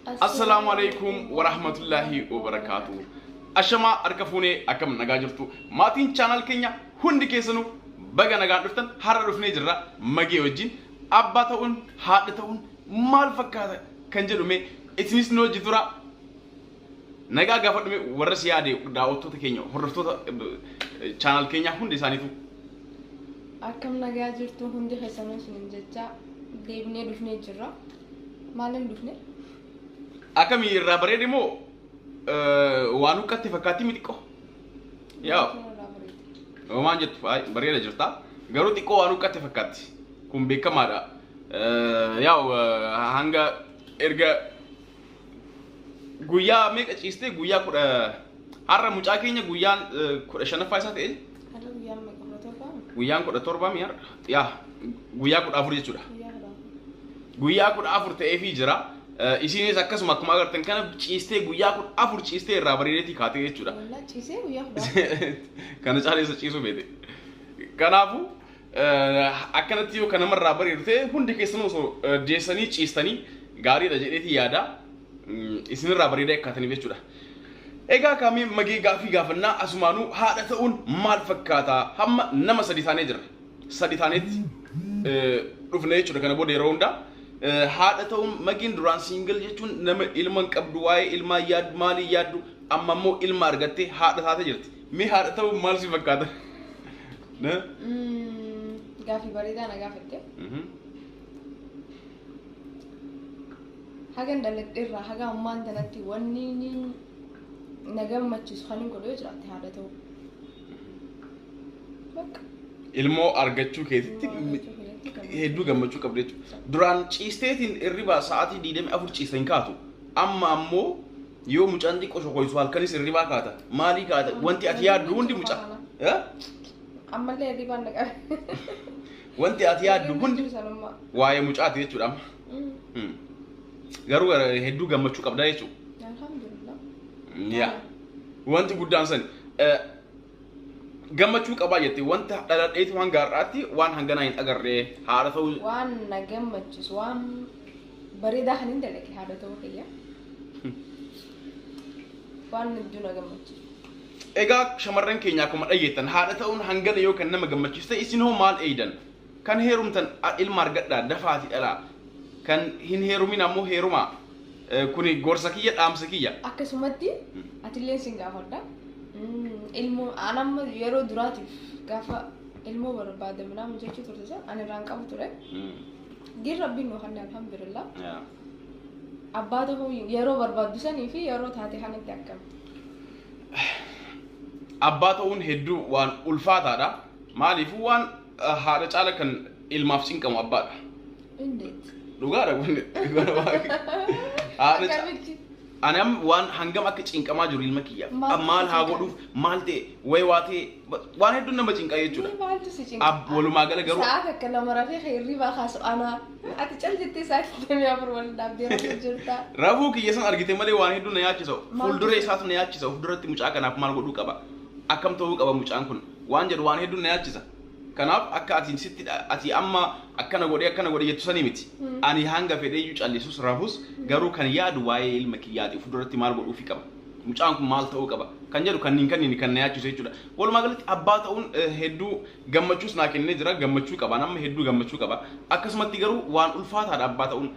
السلام عليكم ورحمة الله وبركاته. أشما أركفوني أكم نجاجرتو ماتين channel كينيا هندي كيسنو بقى نجاجرتن هررفني جرا مجيء وجين أباتون هادتون مال فكذا كنجلو مي إتنيس نو جتورا نجا قفت مي ورس يادي داوتو تكينيو هرفتو channel كينيا هندي سانيتو أكم نجاجرتو هندي خسرنا سنجتا ديبني دفني جرا مالن دفني أكم يرابري ديمو وانو كاتي فكاتي ميتكو يا وما جت بريء لجرتا قالوا تيكو وانو كاتي فكاتي كم بكمارا يا هانغا إرجع غويا ميك إستي غويا كورا هارا مجاكينيا غويا كورا شنو فايسات إيه غويا كورا توربا ميار يا غويا كورا أفرج جورا غويا كورا أفرج تأفي جرا إسيني سكس مكما أقرتن كنا چيسته غويا كور أفر چيسته رابريري تي خاطر يچورا. والله چيسه غويا خدا. كنا چاري سو چيسو بيده. كنا أبو أكنا تيو كنا مر رابريري ته هندي كيسنو سو جيساني چيستاني غاري رجلي تي يادا إسيني رابريري خاطر يچورا. إيجا كامي مجي غافي غافنا أسمانو هذا تون مال فكاتا هم نما سديثاني جر سديثاني رفنا يچورا كنا بودي روندا. هذا توم ماكين دران سينجل يجون نم إلمان كبدواي إلما ياد مالي يادو أما مو إلما أرجعتي هذا جرت مي هذا توم مال سي فكادا نه غافي بريدا أنا غافته هاجن دلت إرّا هاجا أمان دلتي ونينين نجم ما تشوف خلين كله يجرت هذا توم بك إلمو أرجعتشو كذي hedduu gammachuu qabdeetu duraan ciisteetiin irriba sa'aatii 24 ciisen kaatu amma ammoo yoo mucaan xiqqoo shokoysu halkanis irribaa kaata maalii kaata wanti ati yaaddu hundi mucaa ammallee irribaan dhaqa wanti ati yaaddu hundi waa'ee mucaati jechuudha garuu hedduu gammachuu qabdaa jechuudha alhamdulillah yaa wanti guddaan san gammachuu qabaa jettee wanta dhaladheeti waan gaarraatti waan hangana hin agarree haadha ta'uu waan nagammachis waan bareedaa hin dalage haadha ta'uu kiyya waan niddu nagammachis egaa shamarran keenya akkuma dhageettan haadha ta'uun hangana yoo kan nama gammachiiste isin hoo maal eeydan kan heerumtan ilma argadhaa dafaati dhalaa kan hin heerumin ammoo heeruma kuni gorsa kiyya dhaamsa kiyya akkasumatti atillee sin gaafadha ilmu anam yero duratif gafa ilmu barbaade mana mujechuu turte ani raan qabu ture gir rabbi no hanne alhamdulillah abbaada ho yero barbaadu sani fi yero taate hanatti akkam abbaata un heddu waan ulfaataadha maaliif waan haadha caala kan ilmaaf cinqamu abbaadha indeed dhugaadha kun haadha أنا وان هنجم أكيد إنك ما جوري المكية مال هاقولوا مالتي ويواتي وان هدونا ما تينك أيجولا أب ولو ما قال جرو ساعة كلام رافي خيري بخاص أنا أتجل جتة ساعة تبي أبر ولا دابدي رجلتا رافو كي يسون أرجعتي مالي وان هدونا ياتي سو فولدري ساعة نياتي سو فولدري تمشي أكنا أب مال قولوا كبا أكم توه كبا مشي أنكون وان جر وان هدونا ياتي سا كناف أكا أتين ست أتي أما أكنا قولي يتوساني متي أنا هانغا في ريجوش اللي سوس رافوس جرو كان ياد واي المكياد فدرتي مال بقول في كبا مش أنكم مال تهو كبا كان جرو كان نيكان نياتشو سيجودا ولو ما قلت أبات أون هدو جمّتشوس ناكن نجرا جمّتشو كبا نام هدو جمّتشو كبا أكسمت تجرو وان ألفات هذا أبات أون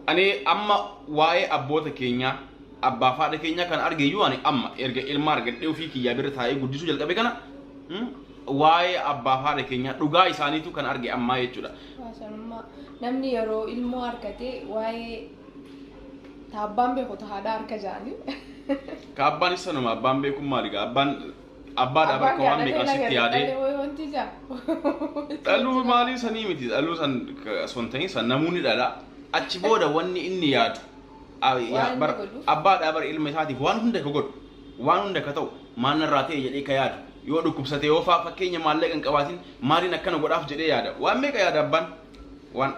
أنا أما واي أبوت كينيا أبا فاده كينيا كان أرجع يواني أما أرجع المار أرجع تيو في كيا بيرتاي قديسو جل كبي كنا واي أبا فاده كينيا رجع إساني تو كان أرجع أما يجودا ما نمني يرو ilmu arkate واي taabban beeku tahaada arka jaani kaabban isanuma abban beeku maaliga abban abbaadha bakka waan beekaa sitti yaadee wanti jaa dhaluu maalii sanii miti dhaluu san sontahin san namuuni dhala achi booda wanni inni yaadu abbaadha bar ilma isaatiif waan hunda ka godhu waan hunda ka ta'u maalirraa ta'e jedhee ka yaadu yoo dhukkubsate yoo fakkeenya maallaqa hin qabaatin maaliin akkana godhaaf jedhee yaada waan meeqa yaada abbaan waan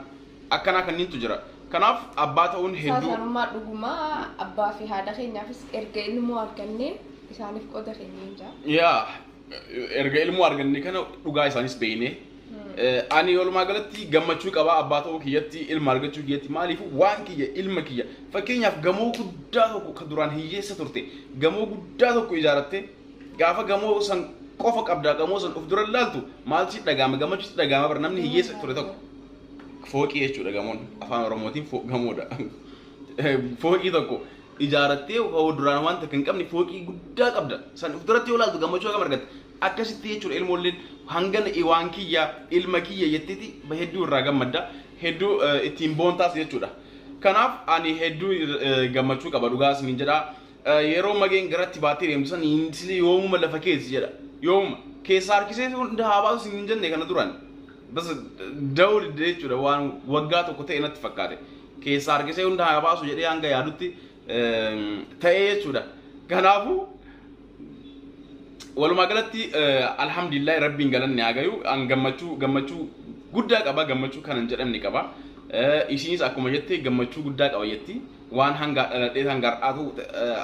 akkanaa kanniintu jira kanaaf abbaa ta'uun hedduu saasarummaa dhugumaa abbaa fi haadha keenyaafis erga ilmu argannee isaaniif qoda keenyeen jaa yaa erga ilmu arganne kana dhugaa isaanis beeknee Ani walumaa galatti gammachuu qaba abbaa ta'uu kiyyatti ilma argachuu kiyyatti maaliif waan kiyya ilma kiyya fakkeenyaaf gamoo guddaa tokko kan duraan hiyyeessa turte gamoo guddaa tokko ijaaratte gaafa gamoo san qofa qabdaa gamoo san of dura laaltu maal si dhagaama gammachuu si dhagaama bar namni hiyyeessa ture tokko fooqii jechuudha gamoon afaan oromootiin gamoodha fooqii tokko ijaarattee duraan wanta kan qabne fooqii guddaa qabda san of duratti yoo laaltu gammachuu akkam argatte akkasitti jechuudha ilmoolleen hangana waan kiyya ilma kiyya jetteeti hedduu irraa gammadda hedduu ittiin boontaas jechuudha kanaaf ani hedduu gammachuu qaba dhugaas min jedha yeroo mageen garatti baatee deemsan inni yoomuma lafa keessi jedha yoomuma keessa harkisee hunda haabaasu hin jenne kana duraan bas dawul jechuudha waan waggaa tokko ta'e natti fakkaate keessa harkisee hunda haabaasu jedhee hanga yaadutti ta'ee jechuudha kanaafuu walumaa galatti alhamdulillah rabbiin galanni agayu an gammachuu guddaa qaba gammachuu kanan jedhamni qaba isinis akkuma jette gammachuu guddaa qaba jetti waan hanga dhaladhee hanga har'aatu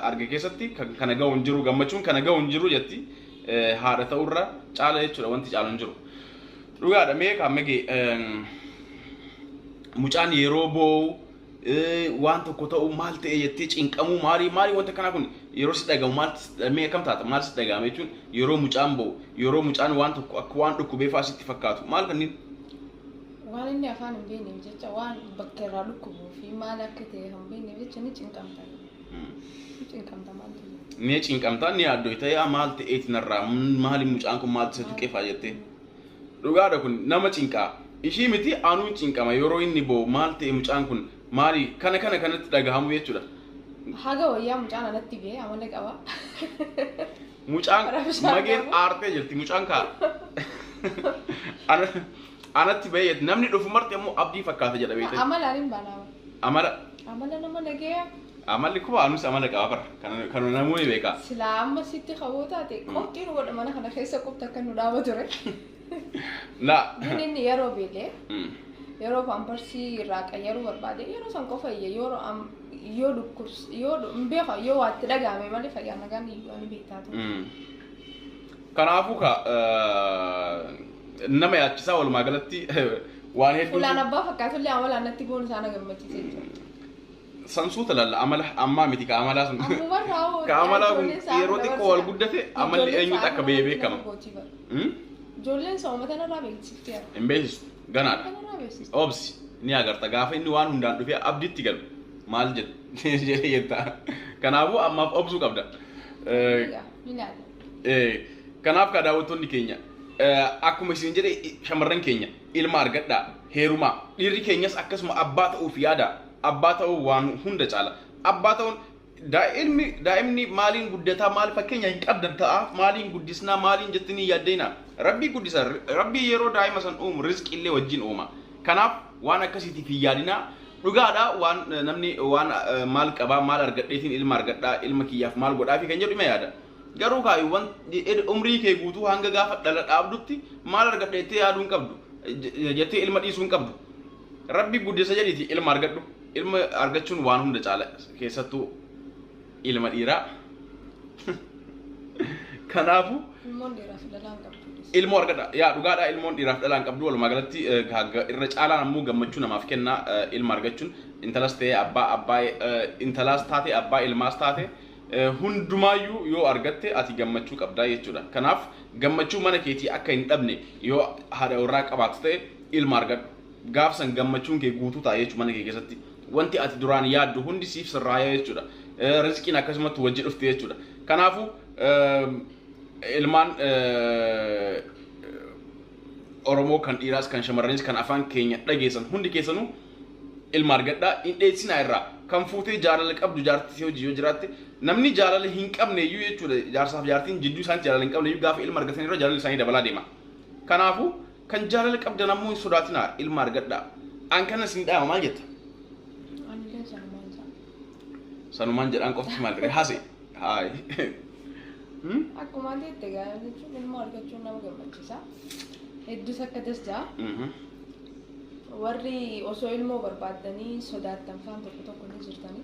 arge keessatti kana ga'u hin jiru gammachuun kana ga'u hin jiru jetti haadha ta'urra caala jechuudha wanti caalu hin jiru dhugaadha mee kaamege mucaan yeroo boo'u waan tokko ta'u maal ta'e jettee cinqamuu maali wanta kana kun yeroo si dhagamu maal mee akkam taata maal si dhagame jechuun yeroo mucaan ba'u yeroo mucaan waan tokko akka waan dhukkubee faasitti fakkaatu maal kanniin waan inni afaan hin beekne jecha waan bakka irraa dhukkubuu fi maal akka ta'e hin beekne jecha ni cinqamta maal ta'e ni cinqamta ni yaaddoo ta'e maal ta'eeti narraa maali mucaan kun maal isa tuqeefaa jettee dhugaadha kun nama cinqaa ishii miti aanuun cinqama yeroo inni ba'u maal ta'e mucaan kun maali kanatti dhagahamu jechuudha haga wayyaa mucaan anatti bee amala qaba mucaan mageen aartee jirti mucaan kaa anatti bee namni dhufu marti ammoo abdii fakkaata jedha beekte amalaan hin baanaa amala nama nagee amalli kuba anus amala qaba kan namoonni beekaa silaa amma sitti qaboo taate qophiin godha mana kana keessa qopta akka nu dhaaba ture inni yeroo beelee yeroo pampersii irraa qayyaruu barbaade yeroo san qofa yoo dhukkubs yoo beeka yoo waatti dhagahame malee fayyaa nagaan iyyuu ani beektaatu kanaafuu nama yaachisaa walumaa galatti waan hedduu fulaan abbaa fakkaatullee amalaan natti goon isaan gammachiisee jira sansuuta lalla amala ammaa miti ka amalaa sun ka amalaa kun yeroo xiqqoo wal guddate amalli eenyuutu akka ba'ee beekama ijoolleen soomata narraa beeksifte hin beeksistu ganaadha obsi ni agarta gaafa inni waan hundaan dhufee abditti galu maal jedhe jetta kanaafuu ammaaf obsuu qabda kanaaf ka daawwattoonni keenya akkuma isin jedhe shamarran keenya ilma argadhaa heerumaa dhiirri keenyas akkasuma abbaa ta'uuf yaada abbaa ta'uu waan hunda caala abbaa ta'uun daa'imni maaliin guddataa maal fakkeenya hin qabdan ta'a maaliin guddisnaa maaliin jettanii yaaddeena rabbii guddisa rabbii yeroo daa'ima san uumu rizqii illee wajjin uuma kanaaf waan akkasiitiif hin yaadinaa dhugaadha waan namni waan maal qabaa maal argadheetiin ilma argadhaa ilma kiyyaaf maal godhaafi kan jedhu ima yaada garuu kaayuwwan umrii kee guutuu hanga gaafa dhala dhaabdutti maal argadheettee yaaduu hin qabdu jettee ilma dhiisuu hin qabdu rabbii guddisa jedhiiti ilma argadhu ilma argachuun waan hunda caala keessattuu ilma dhiiraa kanaafu ilmoo argadha yaa dhugaadha ilmoon dhiiraaf dhalaan qabdu walumaa galatti irra caalaan ammoo gammachuu namaaf kenna ilma argachuun intalas ta'e intalas taate abbaa ilmaas taate hundumaayyuu yoo argatte ati gammachuu qabdaa jechuudha kanaaf gammachuu mana keetii akka hin dhabne yoo haadha warraa qabaatu ta'e ilma argadhu gaafsan gammachuun kee guutuu ta'a jechuudha mana kee keessatti wanti ati duraan yaaddu hundi siif sirraaya jechuudha rizqiin akkasumatti wajji dhufte jechuudha kanaafu ilmaan Oromoo kan dhiiraas kan shamarranis kan afaan keenya dhageessan hundi keessanuu ilma argadhaa hin dheessinaa irraa kan fuutee jaalala qabdu jaartii hojii yoo jiraatte namni jaalala hin qabne iyyuu jechuudha jaarsaaf jaartiin jidduu isaanii jaalala hin qabne iyyuu gaafa ilma argatan irra jaalala isaanii dabalaa deema kanaafu kan jaalala qabdan ammoo hin sodaatinaa ilma argadhaa an kanas hin dhaama maal jetta sanumaan jedhaan qofti maal dire hase haay akkuma jette gaafa jechuun ilma argachuun nama gammachiisa hedduu akka dasjaa warri osoo ilmoo barbaadanii sodaattan faan tokko ni jirtanii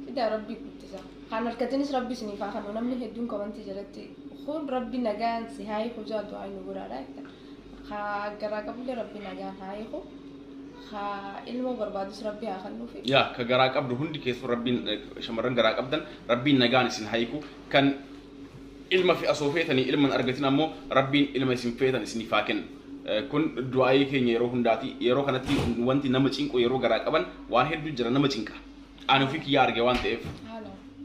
fida rabbii guddisa kan harkatinis rabbi isiniifaa kan namni hedduun komantii jalatti kun rabbi nagaan si haay hojaa du'aa nu godhaadha garaa qabullee rabbi nagaan haa eegu ilmoo barbaadus rabbi haa kennuufi. Yaa ka garaa qabdu hundi keessu rabbiin shamarran garaa qabdan rabbiin nagaan isin haa eegu kan ilma fi asoofeetanii ilman argatin ammoo rabbiin ilma isin feetan isiniif haa kennu. Kun du'aayii keenya yeroo hundaati yeroo kanatti wanti nama cinqu yeroo garaa qaban waan hedduu jira nama cinqa. Ani ofii kiyyaa arge waan ta'eef.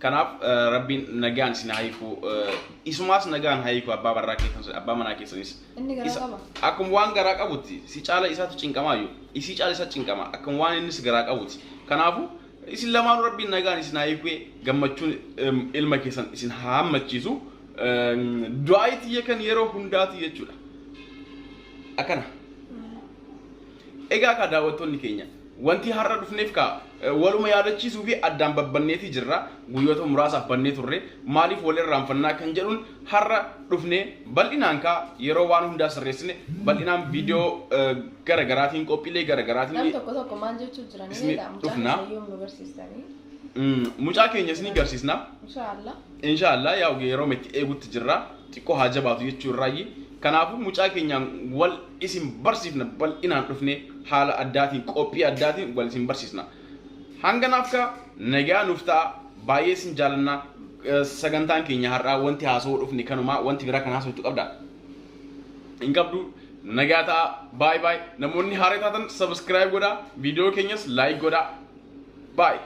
Kanaaf rabbiin nagaan isin haa eegu isumaas nagaan haa eegu abbaa barraa keessan abbaa manaa keessanis. Inni garaa qaba. Akkuma waan garaa qabutti si caala isaatu cinqamaayyuu isii caala isa cinqama akkuma waan innis garaa qabutti. Kanaafu isin lamaanuu rabbiin nagaan isin haa eegu gammachuun ilma keessan isin haa hammachiisu du'aayii tiyya kan yeroo hundaati jechuudha. Akana. Egaa ka daawwattoonni keenya wanti har'a dhufneef ka waluma yaadachiisuu fi addaan babbanneeti jirra guyyoota muraasaaf bannee turre maaliif walirraanfannaa kan jedhuun har'a dhufnee bal'inaan ka yeroo waan hundaa sirreessine bal'inaan viidiyoo garagaraatiin qophiilee garagaraatiin nam tokko maal jechuu jiranii dhufna nu barsiistanii mucaa keenya isin garsiisna inshallah yaa yeroo metti eegutti jirra xiqqoo haa jabaatu jechuu irraayi kanaafu mucaa keenyaan wal isin barsiifna bal'inaan dhufne haala addaatiin qophii addaatiin wal isin barsiisna hanganaaf ka nagaa nuuf ta'a baay'ee isin jaalanna sagantaan keenya har'aa wanti haasoo dhufne kanuma wanti biraa kan haasootu qabda hin qabdu nagaa ta'a bye namoonni haaraa taatan subscribe godha viidiyoo keenyas like godha bye